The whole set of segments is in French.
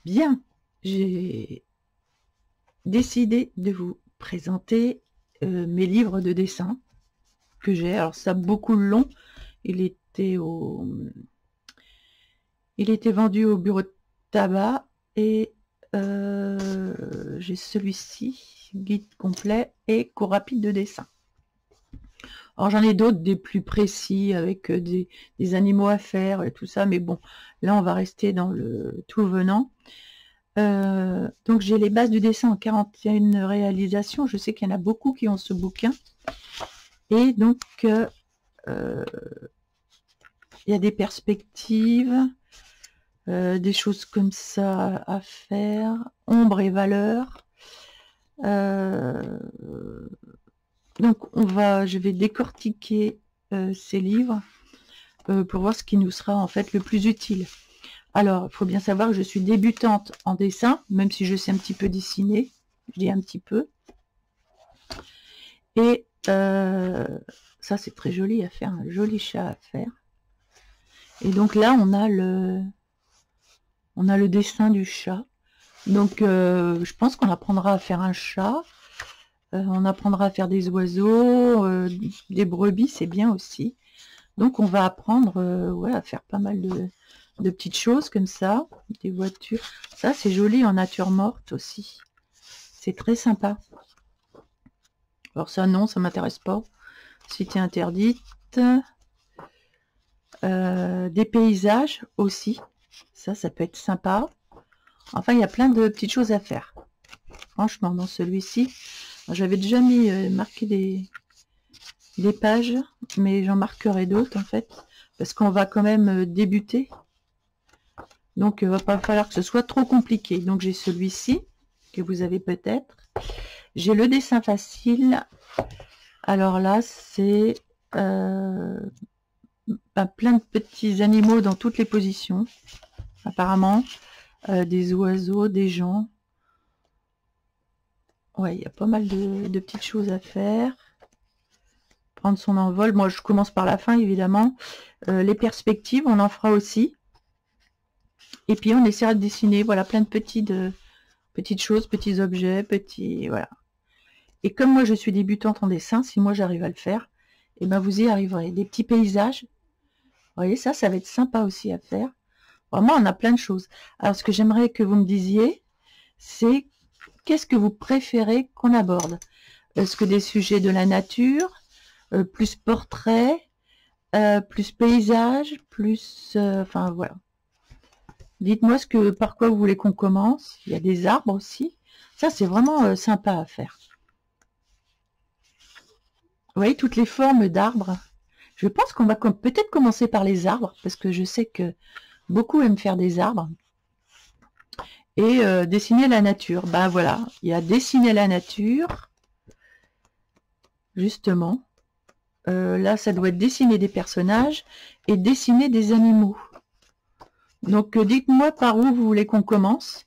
Bien, j'ai décidé de vous présenter mes livres de dessin que j'ai. Alors ça beaucoup long, il était vendu au bureau de tabac et j'ai celui-ci, guide complet et cours rapide de dessin. Alors j'en ai d'autres, des plus précis, avec des animaux à faire et tout ça, mais bon, là on va rester dans le tout venant. Donc j'ai les bases du dessin en 41 réalisations. Je sais qu'il y en a beaucoup qui ont ce bouquin. Et donc il y a des perspectives, des choses comme ça à faire, ombre et valeur. Donc je vais décortiquer ces livres pour voir ce qui nous sera en fait le plus utile. Alors, il faut bien savoir que je suis débutante en dessin, même si je sais un petit peu dessiner. Je dis un petit peu. Et ça, c'est très joli à faire, un joli chat à faire. Et donc là, on a le dessin du chat. Donc, je pense qu'on apprendra à faire un chat. On apprendra à faire des oiseaux, des brebis, c'est bien aussi. Donc, on va apprendre ouais, à faire pas mal de petites choses comme ça, des voitures. Ça, c'est joli en nature morte aussi. C'est très sympa. Alors ça, non, ça m'intéresse pas. Cité interdite. Des paysages aussi. Ça peut être sympa. Enfin, il y a plein de petites choses à faire. Franchement, dans celui-ci, j'avais déjà marqué des pages, mais j'en marquerai d'autres en fait, parce qu'on va quand même débuter. Donc, il ne va pas falloir que ce soit trop compliqué. Donc, j'ai celui-ci, que vous avez peut-être. J'ai le dessin facile. Alors là, c'est plein de petits animaux dans toutes les positions, apparemment. Des oiseaux, des gens. Ouais, il y a pas mal de petites choses à faire. Prendre son envol. Moi, je commence par la fin, évidemment. Les perspectives, on en fera aussi. Et puis, on essaiera de dessiner, voilà, plein de petites choses, petits objets, petits... Voilà. Et comme moi, je suis débutante en dessin, si moi, j'arrive à le faire, et ben vous y arriverez. Des petits paysages. Vous voyez, ça va être sympa aussi à faire. Vraiment, on a plein de choses. Alors, ce que j'aimerais que vous me disiez, c'est qu'est-ce que vous préférez qu'on aborde? Est-ce que des sujets de la nature, plus portrait, plus paysage, plus... enfin, voilà. Dites-moi par quoi vous voulez qu'on commence. Il y a des arbres aussi. Ça, c'est vraiment sympa à faire. Vous voyez, toutes les formes d'arbres. Je pense qu'on va peut-être commencer par les arbres, parce que je sais que beaucoup aiment faire des arbres. Et dessiner la nature. Ben voilà, il y a dessiner la nature. Justement. Là, ça doit être dessiner des personnages et dessiner des animaux. Donc, dites-moi par où vous voulez qu'on commence.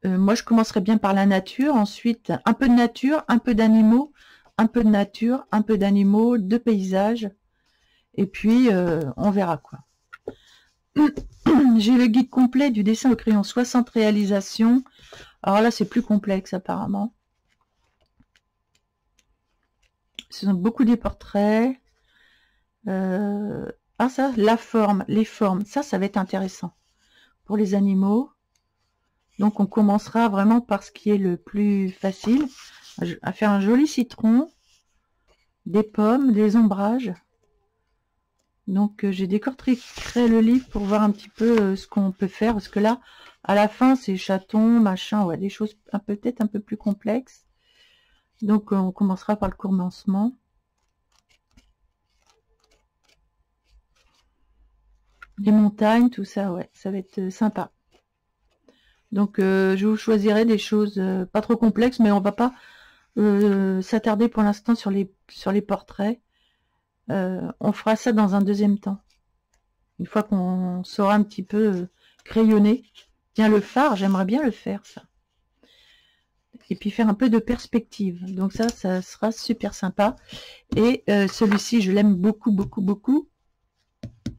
Moi, je commencerai bien par la nature. Ensuite, un peu de nature, un peu d'animaux, un peu de nature, un peu d'animaux, de paysages. Et puis, on verra quoi. J'ai le guide complet du dessin au crayon 60 réalisations. Alors là, c'est plus complexe apparemment. Ce sont beaucoup des portraits. Ah ça, la forme, les formes, ça va être intéressant pour les animaux. Donc on commencera vraiment par ce qui est le plus facile, à faire un joli citron, des pommes, des ombrages. Donc j'ai décortiqué le livre pour voir un petit peu ce qu'on peut faire, parce que là, à la fin, c'est chatons, machin, ouais, des choses peut-être un peu plus complexes. Donc on commencera par le commencement. Les montagnes, tout ça, ouais, ça va être sympa. Donc je vous choisirai des choses pas trop complexes, mais on va pas s'attarder pour l'instant sur les portraits. On fera ça dans un deuxième temps. Une fois qu'on saura un petit peu crayonner. Tiens, le phare, j'aimerais bien le faire, ça. Et puis faire un peu de perspective. Donc ça sera super sympa. Et celui-ci, je l'aime beaucoup, beaucoup, beaucoup.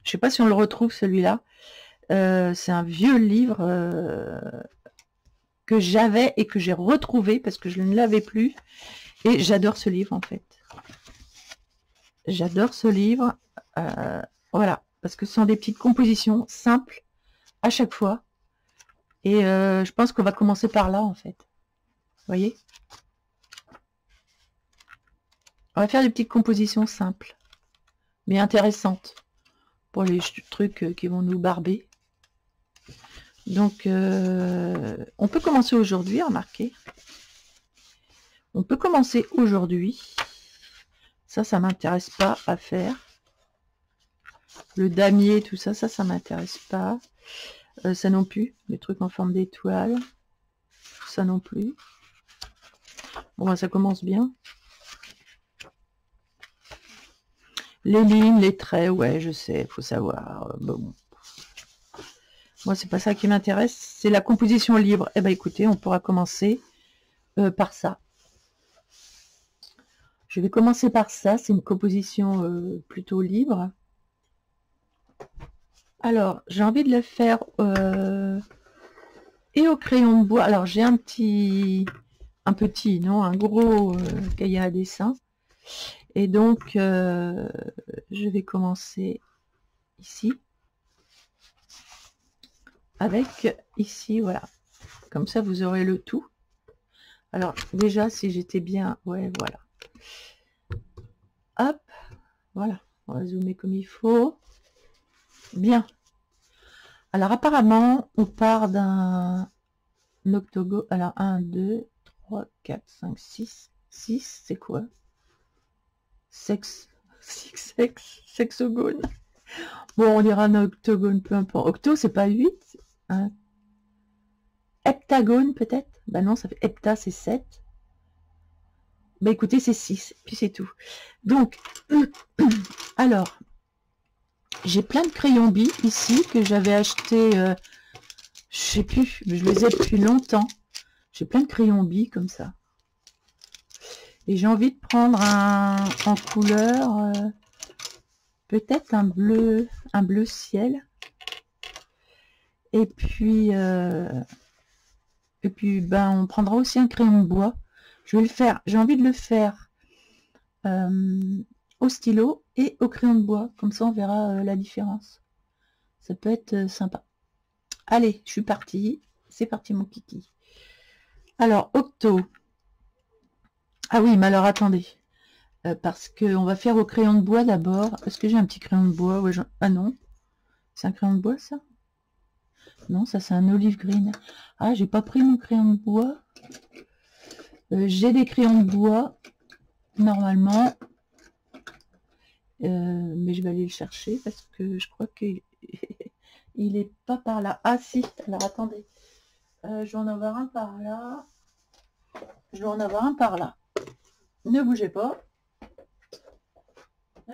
Je sais pas si on le retrouve, celui-là. C'est un vieux livre que j'avais et que j'ai retrouvé parce que je ne l'avais plus. Et j'adore ce livre en fait. J'adore ce livre. Voilà, parce que ce sont des petites compositions simples à chaque fois. Et je pense qu'on va commencer par là en fait. Vous voyez? On va faire des petites compositions simples, mais intéressantes pour les trucs qui vont nous barber. Donc, on peut commencer aujourd'hui, remarquez. On peut commencer aujourd'hui. Ça m'intéresse pas à faire. Le damier, tout ça, ça m'intéresse pas. Ça non plus. Les trucs en forme d'étoile. Ça non plus. Bon, ben, ça commence bien. Les lignes, les traits, ouais, je sais, il faut savoir. Bon. Moi, c'est pas ça qui m'intéresse. C'est la composition libre. Eh ben, écoutez, on pourra commencer par ça. Je vais commencer par ça. C'est une composition plutôt libre. Alors, j'ai envie de le faire et au crayon de bois. Alors, j'ai un gros cahier à dessin. Et donc, je vais commencer ici. Avec ici, voilà. Comme ça, vous aurez le tout. Alors, déjà, si j'étais bien... Ouais, voilà. Hop, voilà. On va zoomer comme il faut. Bien. Alors, apparemment, on part d'un octogone. Alors, 1, 2, 3, 4, 5, 6. 6, c'est quoi? Sexogone. Bon, on dira un octogone, peu importe. Octo, c'est pas 8. Hein. Heptagone, peut-être? Bah non, ça fait hepta, c'est 7. Bah écoutez, c'est 6, puis c'est tout. Donc, alors, j'ai plein de crayons billes ici que j'avais acheté, je sais plus, mais je les ai depuis longtemps. J'ai plein de crayons billes comme ça. Et j'ai envie de prendre en couleur, peut-être un bleu ciel. Et puis ben, on prendra aussi un crayon de bois. Je vais le faire, j'ai envie de le faire au stylo et au crayon de bois. Comme ça, on verra la différence. Ça peut être sympa. Allez, je suis partie. C'est parti, mon kiki. Alors, octo. Ah oui, mais alors, attendez. Parce qu'on va faire au crayon de bois d'abord. Est-ce que j'ai un petit crayon de bois? Ouais, ah non. C'est un crayon de bois, ça? Non, ça, c'est un olive green. Ah, j'ai pas pris mon crayon de bois. J'ai des crayons de bois, normalement. Mais je vais aller le chercher parce que je crois qu'il est pas par là. Ah si, alors attendez. Je vais en avoir un par là. Je vais en avoir un par là. Ne bougez pas. Ah.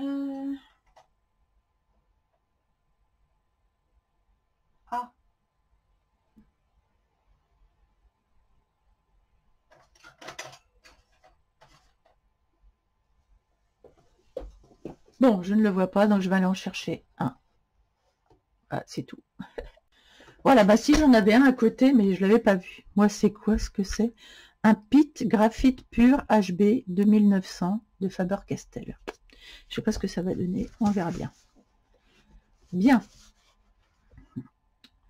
Bon, je ne le vois pas, donc je vais aller en chercher un. Ah, c'est tout. Voilà, bah si j'en avais un à côté, mais je l'avais pas vu. Moi, c'est quoi ce que c'est? Un Pitt graphite pur HB 2900 de Faber-Castell. Je sais pas ce que ça va donner, on verra bien. Bien.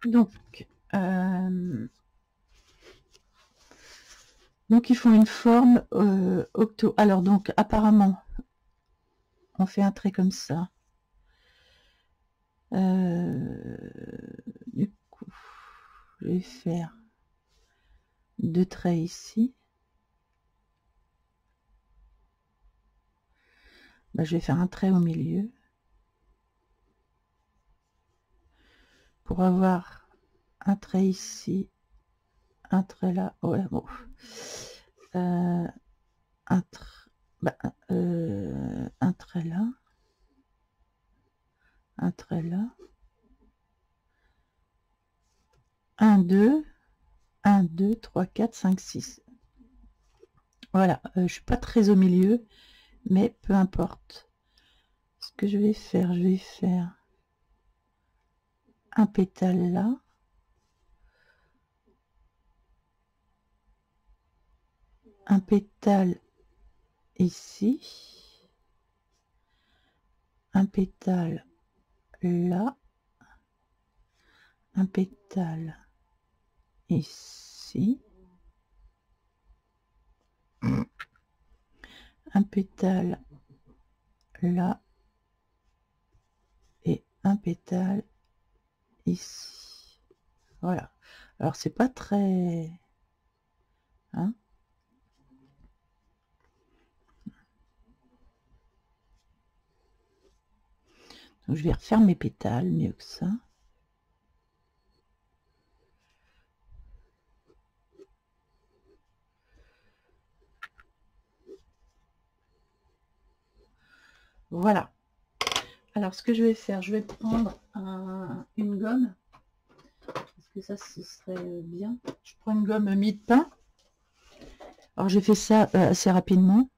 Donc ils font une forme octo. Alors donc apparemment, on fait un trait comme ça. Du coup, je vais faire 2 traits ici. Bah, je vais faire un trait au milieu pour avoir un trait ici, un trait là. Ouais, bon. Un trait là, un trait là, 1, 2, 1, 2, 3, 4, 5, 6. Voilà, je suis pas très au milieu, mais peu importe. Ce que je vais faire un pétale là, un pétale ici, un pétale là, un pétale ici, un pétale là et un pétale ici. Voilà. Alors c'est pas très, hein. Donc je vais refaire mes pétales mieux que ça. Voilà. Alors ce que je vais faire, je vais prendre une gomme, parce que ça ce serait bien. Je prends une gomme mie de pain. Alors j'ai fait ça assez rapidement.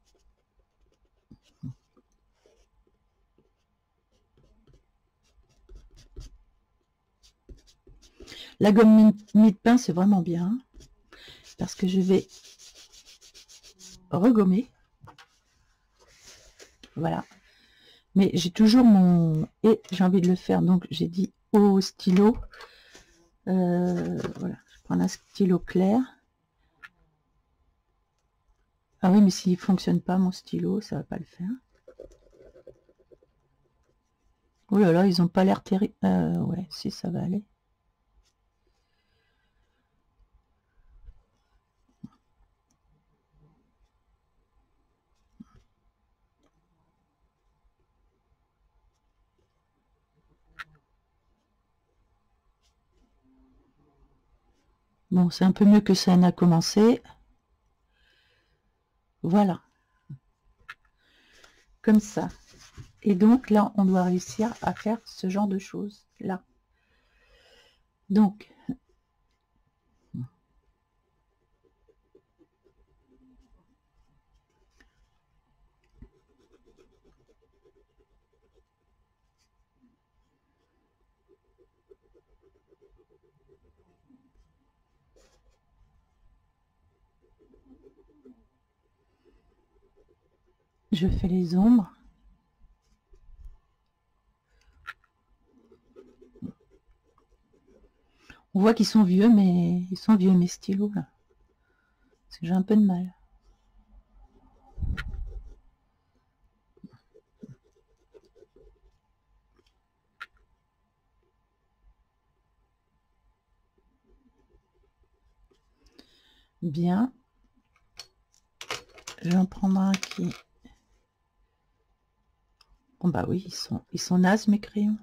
La gomme mie de pain, c'est vraiment bien, parce que je vais regommer. Voilà. Mais j'ai toujours mon... Et j'ai envie de le faire, donc j'ai dit au stylo. Voilà, je prends un stylo clair. Ah oui, mais s'il ne fonctionne pas, mon stylo, ça va pas le faire. Oh là là, ils ont pas l'air terrible. Ouais, si, ça va aller. Bon, c'est un peu mieux que ça n'a commencé. Voilà. Comme ça. Et donc là, on doit réussir à faire ce genre de choses. Là. Donc, je fais les ombres. On voit qu'ils sont vieux, mais ils sont vieux mes stylos là. Parce que j'ai un peu de mal. Bien. Je vais en prendre un qui... Bon bah oui, ils sont nazes mes crayons.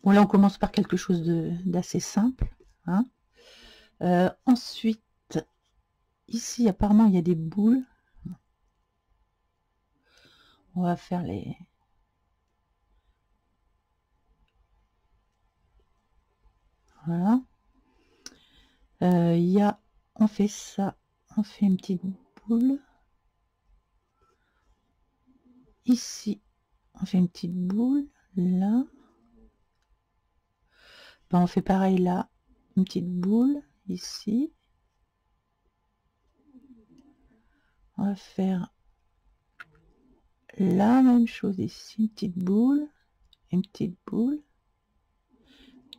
Bon là on commence par quelque chose d'assez simple. Hein. Ensuite, ici apparemment il y a des boules. On va faire les... Voilà. Il y a... On fait ça. On fait une petite boule. Ici, on fait une petite boule. Là. Ben, on fait pareil là. Une petite boule. Ici. On va faire la même chose ici. Une petite boule. Une petite boule.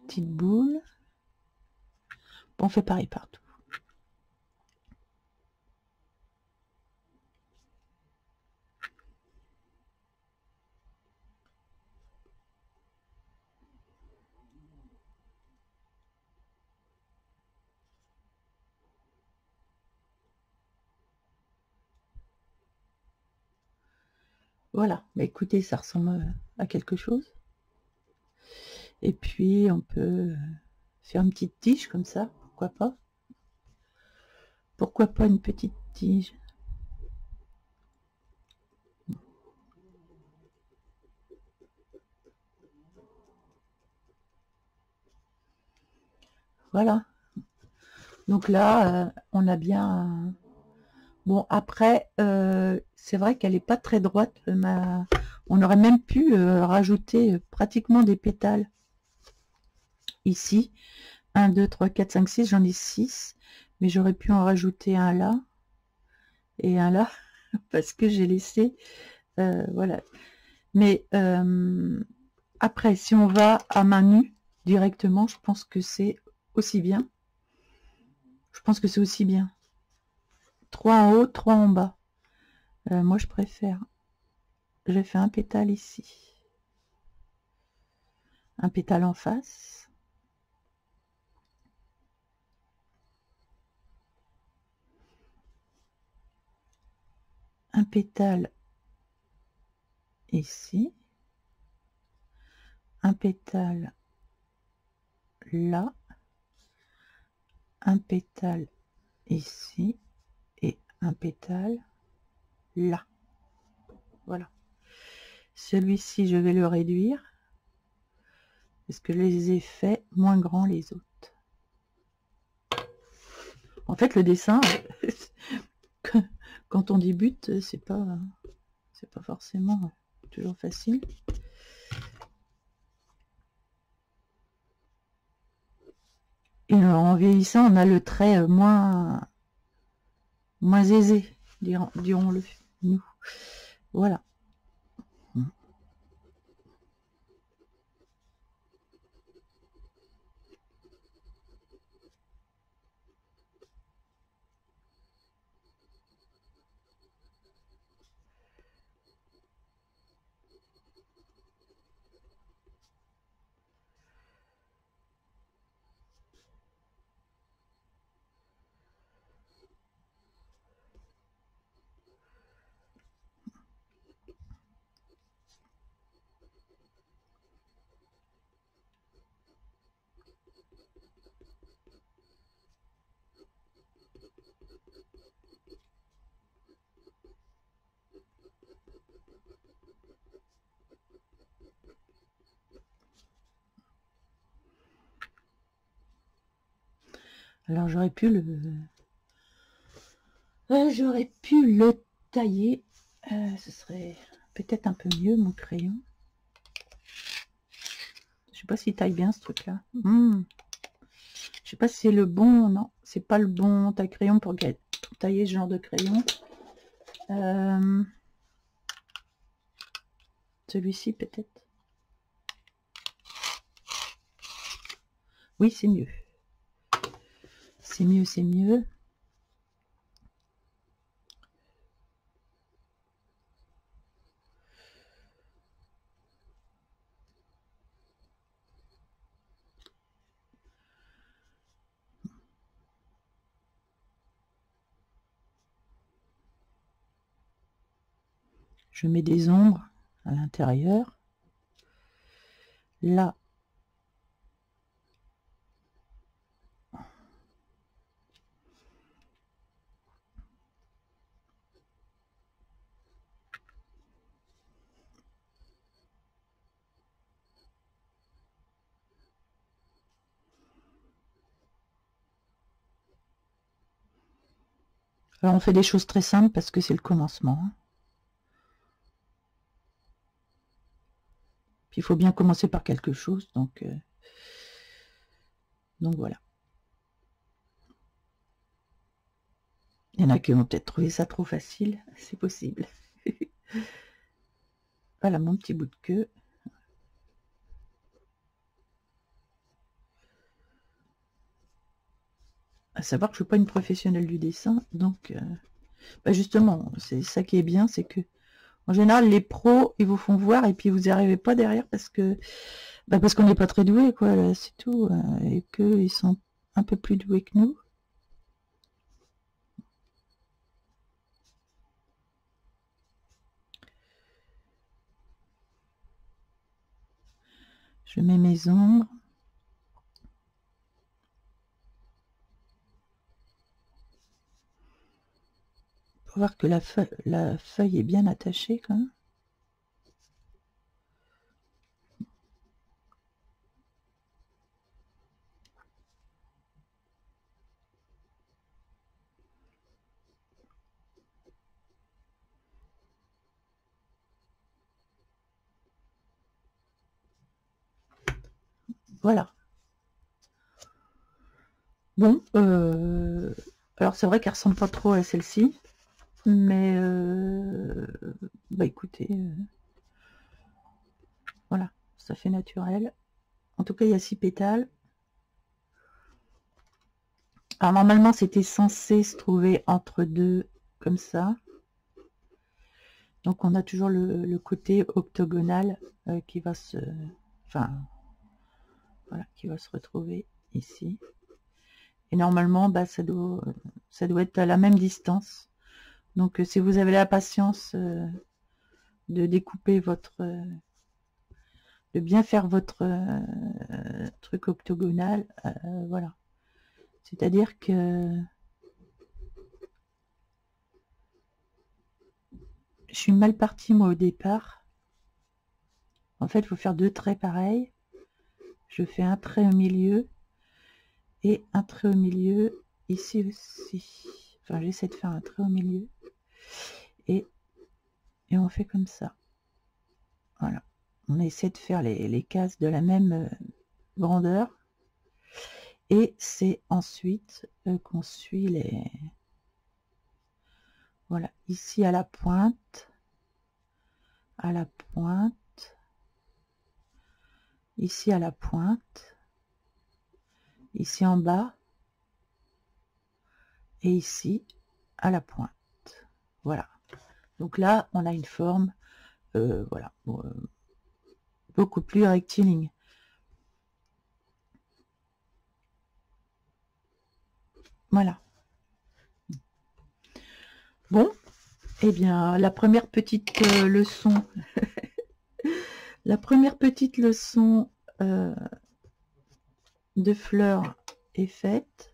Petite boule. Bon, on fait pareil partout. Voilà, bah écoutez, ça ressemble à quelque chose. Et puis, on peut faire une petite tige comme ça, pourquoi pas. Pourquoi pas une petite tige. Voilà. Donc là, on a bien... Bon, après, c'est vrai qu'elle n'est pas très droite. On aurait même pu rajouter pratiquement des pétales ici. 1, 2, 3, 4, 5, 6. J'en ai 6. Mais j'aurais pu en rajouter un là et un là parce que j'ai laissé... voilà. Mais après, si on va à main nue directement, je pense que c'est aussi bien. Je pense que c'est aussi bien. 3 en haut, 3 en bas. Moi, je préfère. J'ai fait un pétale ici. Un pétale en face. Un pétale ici. Un pétale là. Un pétale ici. Et un pétale là. Voilà. Celui-ci, je vais le réduire. Parce que je les ai faits moins grands les autres. En fait, le dessin, quand on débute, c'est pas forcément toujours facile. Et en vieillissant, on a le trait moins aisé, dirons-le, nous. Voilà. Alors j'aurais pu le tailler. Ce serait peut-être un peu mieux mon crayon. Je sais pas s'il taille bien ce truc-là. Je sais pas si c'est le bon. Non, c'est pas le bon taille-crayon pour tailler ce genre de crayon. Celui-ci peut-être. Oui, c'est mieux. C'est mieux, c'est mieux. Je mets des ombres à l'intérieur. Là, alors on fait des choses très simples parce que c'est le commencement. Puis il faut bien commencer par quelque chose, donc voilà. Il y en a qui vont peut-être trouver ça trop facile, c'est possible. Voilà mon petit bout de queue. À savoir que je ne suis pas une professionnelle du dessin, donc justement, c'est ça qui est bien, c'est que en général les pros ils vous font voir et puis vous n'y arrivez pas derrière parce que parce qu'on n'est pas très doué, quoi, c'est tout, et qu'ils sont un peu plus doués que nous. Je mets mes ombres. Faut voir que la feuille est bien attachée quand même. Voilà. Bon, alors c'est vrai qu'elle ressemble pas trop à celle-ci, mais bah écoutez, voilà, ça fait naturel. En tout cas, il y a 6 pétales. Alors normalement, c'était censé se trouver entre deux, comme ça. Donc on a toujours le côté octogonal qui va se... Enfin, voilà, qui va se retrouver ici. Et normalement, bah, ça doit être à la même distance. Donc si vous avez la patience de découper votre... de bien faire votre truc octogonal, voilà. C'est-à-dire que je suis mal partie moi au départ. En fait, il faut faire 2 traits pareils. Je fais un trait au milieu et un trait au milieu ici aussi. Enfin, j'essaie de faire un trait au milieu et on fait comme ça. Voilà. On essaie de faire les cases de la même grandeur. Et c'est ensuite qu'on suit les... Voilà, ici à la pointe, ici à la pointe, ici en bas, et ici à la pointe. Voilà. Donc là, on a une forme, voilà, beaucoup plus rectiligne. Voilà. Bon, eh bien, la première petite leçon, la première petite leçon de fleurs est faite.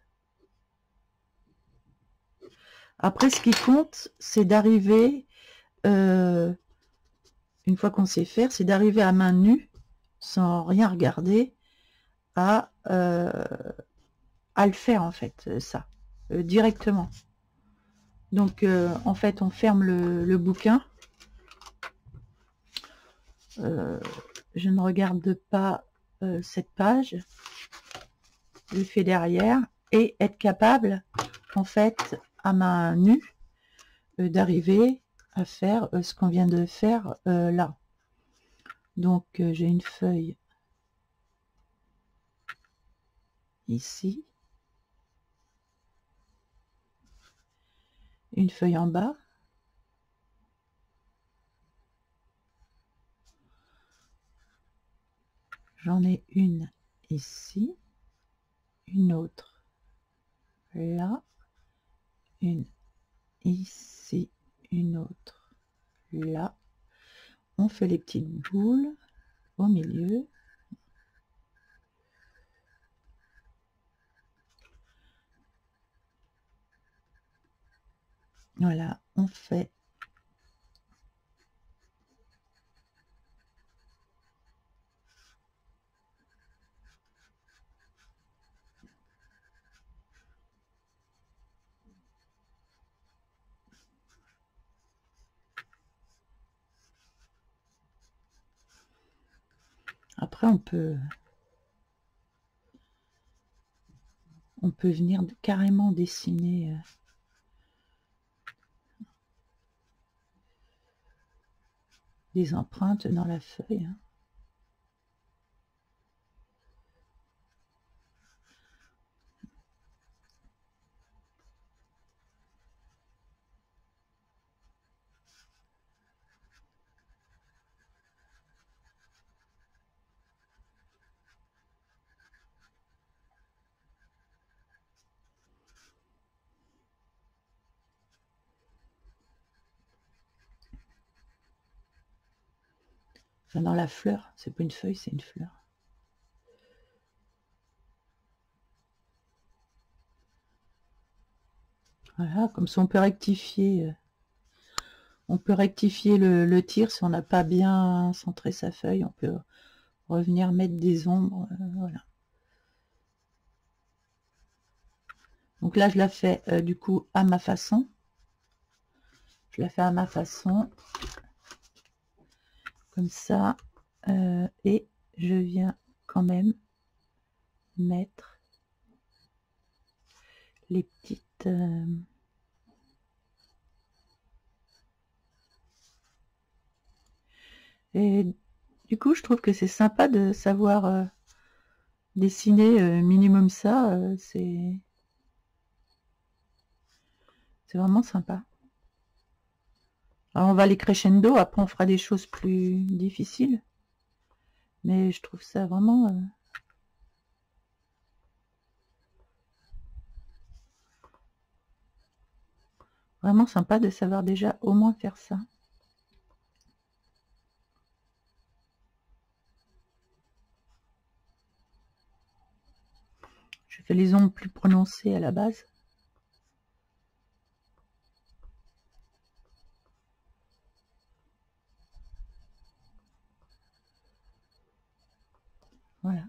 Après, ce qui compte, c'est d'arriver, une fois qu'on sait faire, c'est d'arriver à main nue, sans rien regarder, à le faire, en fait, ça, directement. Donc, en fait, on ferme le bouquin. Je ne regarde pas cette page. Je le fais derrière. Et être capable, en fait, à main nue, d'arriver à faire ce qu'on vient de faire là. Donc, j'ai une feuille ici. Une feuille en bas. J'en ai une ici, une autre là, une ici, une autre là. On fait les petites boules au milieu. Voilà, on fait après on peut venir carrément dessiner des empreintes dans la feuille, hein. Enfin, dans la fleur, c'est pas une feuille, c'est une fleur. Voilà, comme ça on peut rectifier. On peut rectifier le tir si on n'a pas bien centré sa feuille. On peut revenir mettre des ombres. Voilà. Donc là, je la fais du coup à ma façon. Je la fais à ma façon. Comme ça. Et je viens quand même mettre les petites et du coup je trouve que c'est sympa de savoir dessiner minimum ça, c'est vraiment sympa. Alors on va aller crescendo, après on fera des choses plus difficiles, mais je trouve ça vraiment sympa de savoir déjà au moins faire ça. Je fais les ombres plus prononcées à la base. Voilà.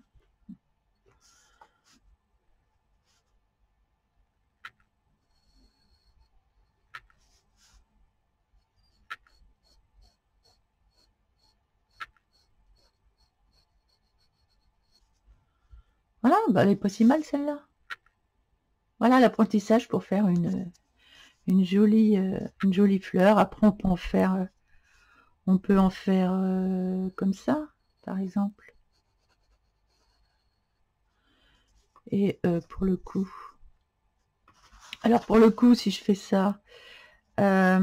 Voilà, bah, elle est pas si mal celle-là. Voilà l'apprentissage pour faire une jolie fleur. Après on peut en faire comme ça, par exemple. Et pour le coup, alors pour le coup, si je fais ça, je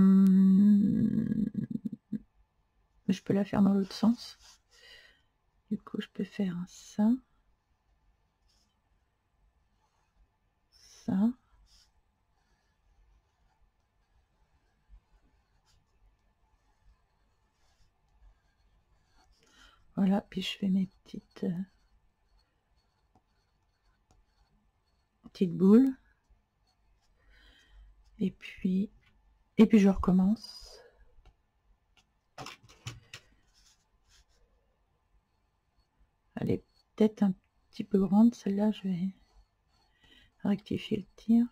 peux la faire dans l'autre sens. Du coup, je peux faire ça, ça. Voilà, puis je fais mes petites boules. Et puis je recommence. Elle est peut-être un petit peu grande, celle-là, je vais rectifier le tir.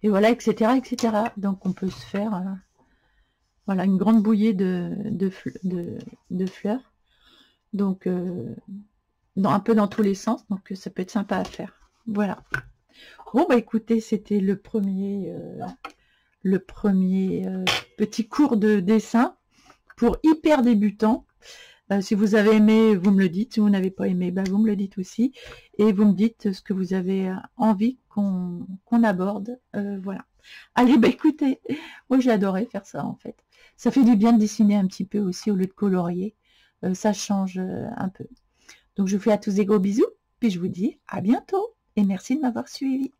Et voilà, etc., etc. Donc on peut se faire voilà, une grande bouillée de fleurs. Donc un peu dans tous les sens. Donc ça peut être sympa à faire. Voilà. Bon bah écoutez, c'était le premier petit cours de dessin pour hyper débutants. Si vous avez aimé, vous me le dites. Si vous n'avez pas aimé, bah, vous me le dites aussi. Et vous me dites ce que vous avez envie qu'on aborde. Voilà. Allez, bah écoutez, moi j'ai adoré faire ça en fait. Ça fait du bien de dessiner un petit peu aussi au lieu de colorier. Ça change un peu. Donc je vous fais à tous des gros bisous. Puis je vous dis à bientôt. Et merci de m'avoir suivi.